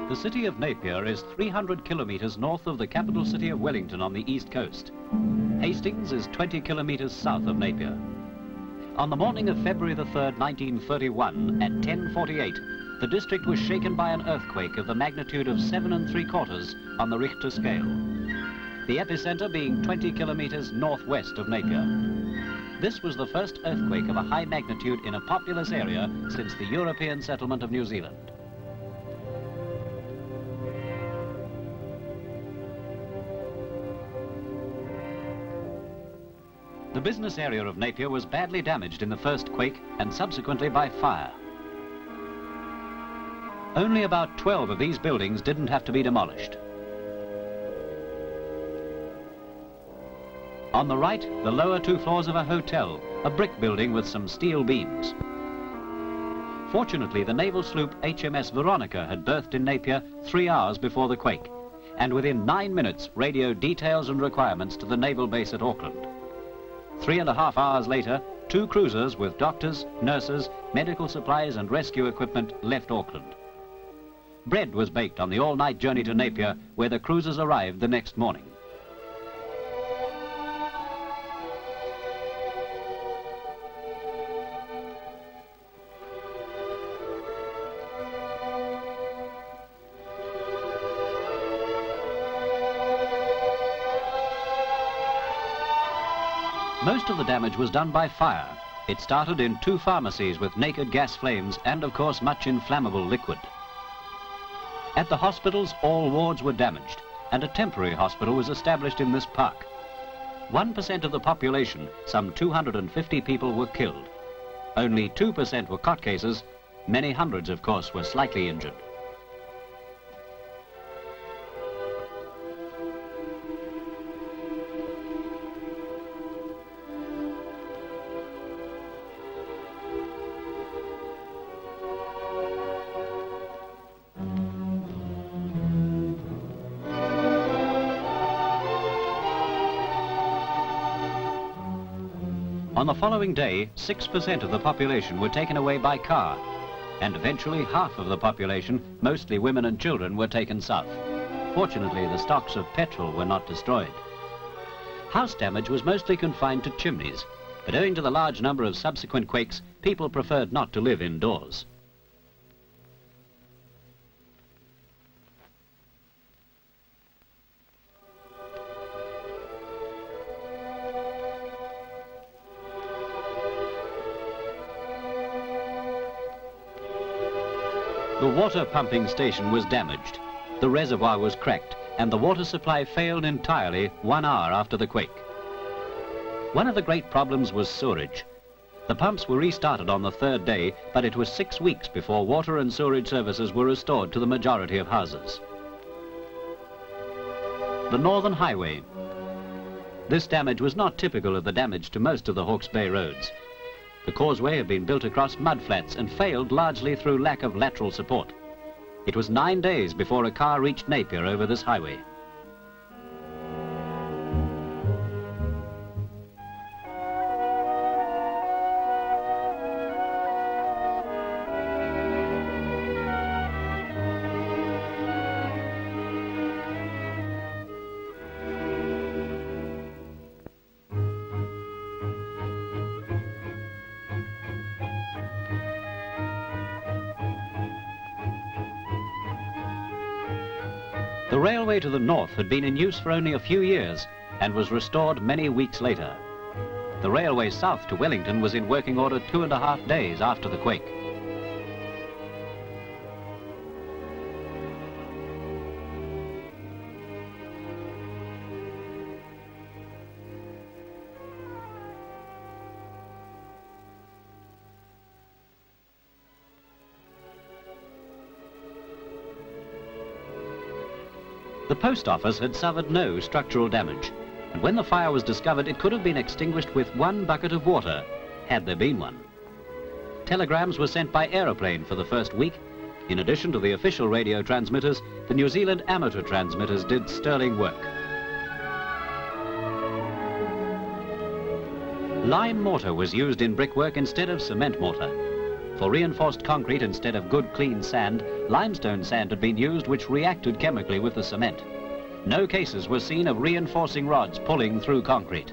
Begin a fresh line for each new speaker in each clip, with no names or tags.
The city of Napier is 300 kilometres north of the capital city of Wellington on the east coast. Hastings is 20 kilometres south of Napier. On the morning of February the 3rd, 1931, at 10:48, the district was shaken by an earthquake of the magnitude of 7 3/4 on the Richter scale. The epicenter being 20 kilometres northwest of Napier. This was the first earthquake of a high magnitude in a populous area since the European settlement of New Zealand. The business area of Napier was badly damaged in the first quake and subsequently by fire. Only about 12 of these buildings didn't have to be demolished. On the right, the lower 2 floors of a hotel, a brick building with some steel beams. Fortunately, the naval sloop HMS Veronica had berthed in Napier 3 hours before the quake, and within 9 minutes radioed details and requirements to the naval base at Auckland. 3.5 hours later, 2 cruisers with doctors, nurses, medical supplies and rescue equipment left Auckland. Bread was baked on the all-night journey to Napier, where the cruisers arrived the next morning. Most of the damage was done by fire. It started in 2 pharmacies with naked gas flames and, of course, much inflammable liquid. At the hospitals, all wards were damaged, and a temporary hospital was established in this park. 1% of the population, some 250 people, were killed. Only 2% were cot cases. Many hundreds, of course, were slightly injured. On the following day, 6% of the population were taken away by car, and eventually half of the population, mostly women and children, were taken south. Fortunately, the stocks of petrol were not destroyed. House damage was mostly confined to chimneys, but owing to the large number of subsequent quakes, people preferred not to live indoors. The water pumping station was damaged. The reservoir was cracked, and the water supply failed entirely 1 hour after the quake. One of the great problems was sewerage. The pumps were restarted on the 3rd day, but it was 6 weeks before water and sewerage services were restored to the majority of houses. The Northern Highway. This damage was not typical of the damage to most of the Hawke's Bay roads. The causeway had been built across mudflats and failed largely through lack of lateral support. It was 9 days before a car reached Napier over this highway. The railway to the north had been in use for only a few years and was restored many weeks later. The railway south to Wellington was in working order 2.5 days after the quake. The post office had suffered no structural damage, and when the fire was discovered, it could have been extinguished with 1 bucket of water, had there been one. Telegrams were sent by aeroplane for the first week. In addition to the official radio transmitters, the New Zealand amateur transmitters did sterling work. Lime mortar was used in brickwork instead of cement mortar. For reinforced concrete instead of good clean sand, limestone sand had been used which reacted chemically with the cement. No cases were seen of reinforcing rods pulling through concrete.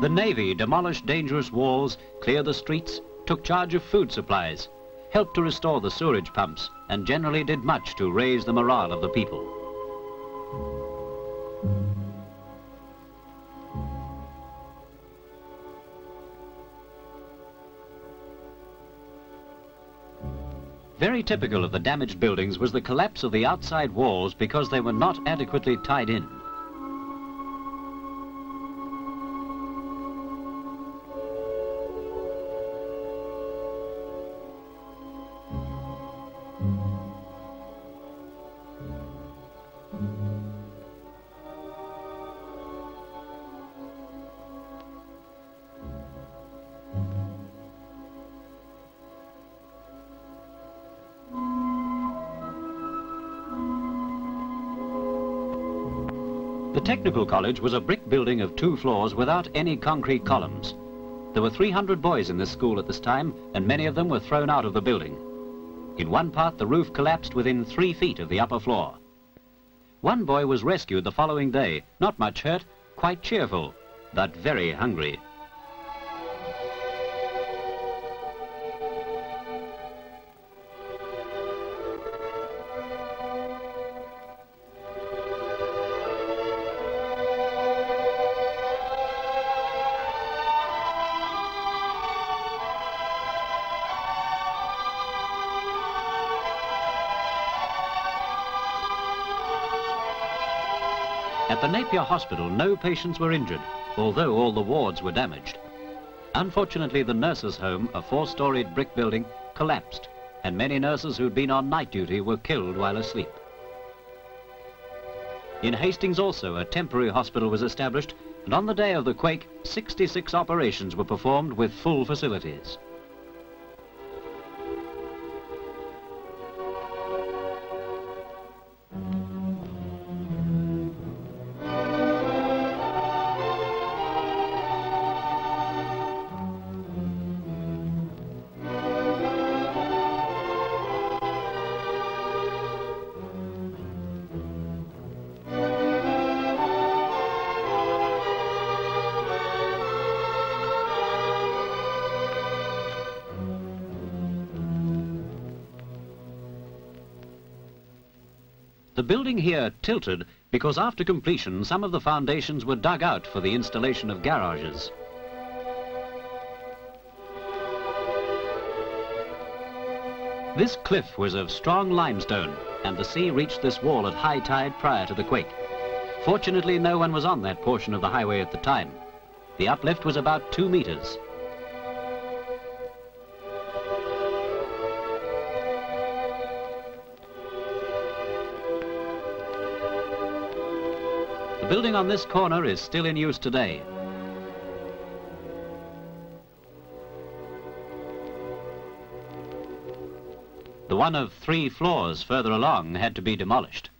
The Navy demolished dangerous walls, cleared the streets, took charge of food supplies, helped to restore the sewerage pumps, and generally did much to raise the morale of the people. Very typical of the damaged buildings was the collapse of the outside walls because they were not adequately tied in. The Technical College was a brick building of 2 floors without any concrete columns. There were 300 boys in this school at this time, and many of them were thrown out of the building. In one part, the roof collapsed within 3 feet of the upper floor. One boy was rescued the following day, not much hurt, quite cheerful, but very hungry. At the Napier Hospital, no patients were injured, although all the wards were damaged. Unfortunately, the nurses' home, a 4-storied brick building, collapsed, and many nurses who'd been on night duty were killed while asleep. In Hastings also, a temporary hospital was established, and on the day of the quake, 66 operations were performed with full facilities. The building here tilted because after completion some of the foundations were dug out for the installation of garages. This cliff was of strong limestone, and the sea reached this wall at high tide prior to the quake. Fortunately, no one was on that portion of the highway at the time. The uplift was about 2 meters. The building on this corner is still in use today. The one of 3 floors further along had to be demolished.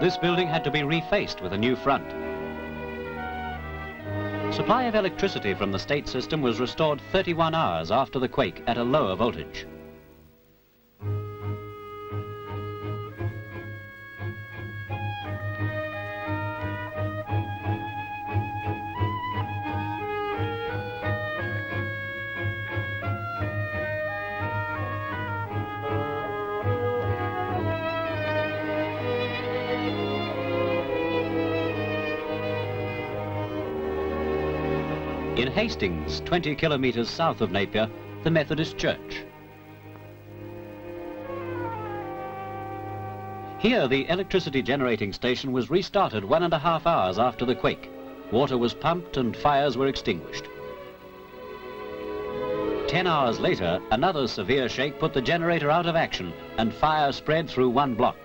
This building had to be refaced with a new front. Supply of electricity from the state system was restored 31 hours after the quake at a lower voltage. In Hastings, 20 kilometres south of Napier, the Methodist Church. Here, the electricity generating station was restarted 1.5 hours after the quake. Water was pumped and fires were extinguished. 10 hours later, another severe shake put the generator out of action and fire spread through one block.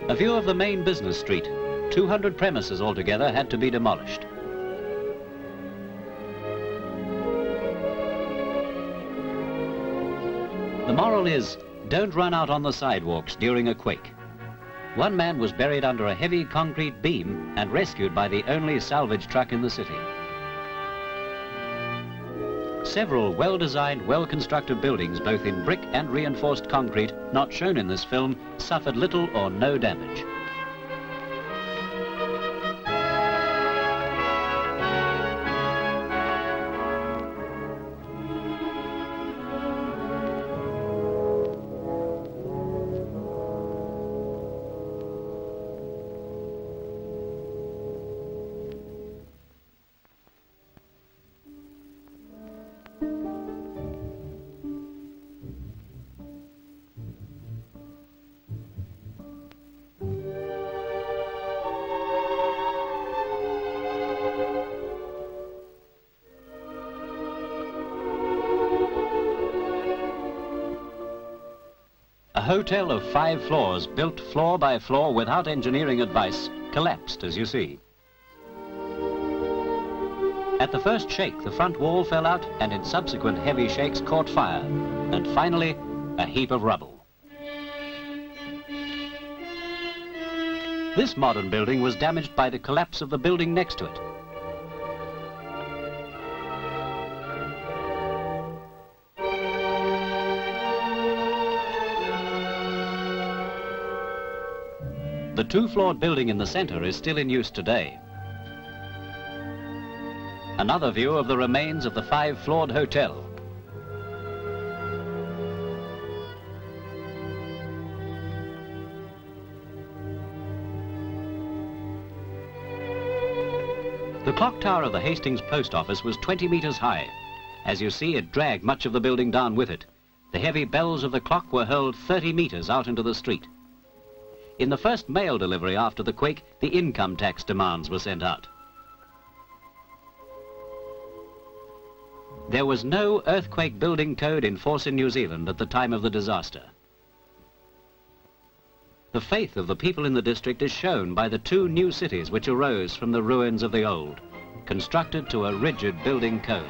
A view of the main business street. 200 premises altogether had to be demolished. The moral is, don't run out on the sidewalks during a quake. One man was buried under a heavy concrete beam and rescued by the only salvage truck in the city. Several well-designed, well-constructed buildings, both in brick and reinforced concrete, not shown in this film, suffered little or no damage. A hotel of 5 floors, built floor by floor without engineering advice, collapsed, as you see. At the first shake, the front wall fell out, and in subsequent heavy shakes caught fire. And finally, a heap of rubble. This modern building was damaged by the collapse of the building next to it. The 2-floored building in the center is still in use today. Another view of the remains of the 5-floored hotel. The clock tower of the Hastings post office was 20 meters high. As you see, it dragged much of the building down with it. The heavy bells of the clock were hurled 30 meters out into the street. In the first mail delivery after the quake, the income tax demands were sent out. There was no earthquake building code in force in New Zealand at the time of the disaster. The faith of the people in the district is shown by the 2 new cities which arose from the ruins of the old, constructed to a rigid building code.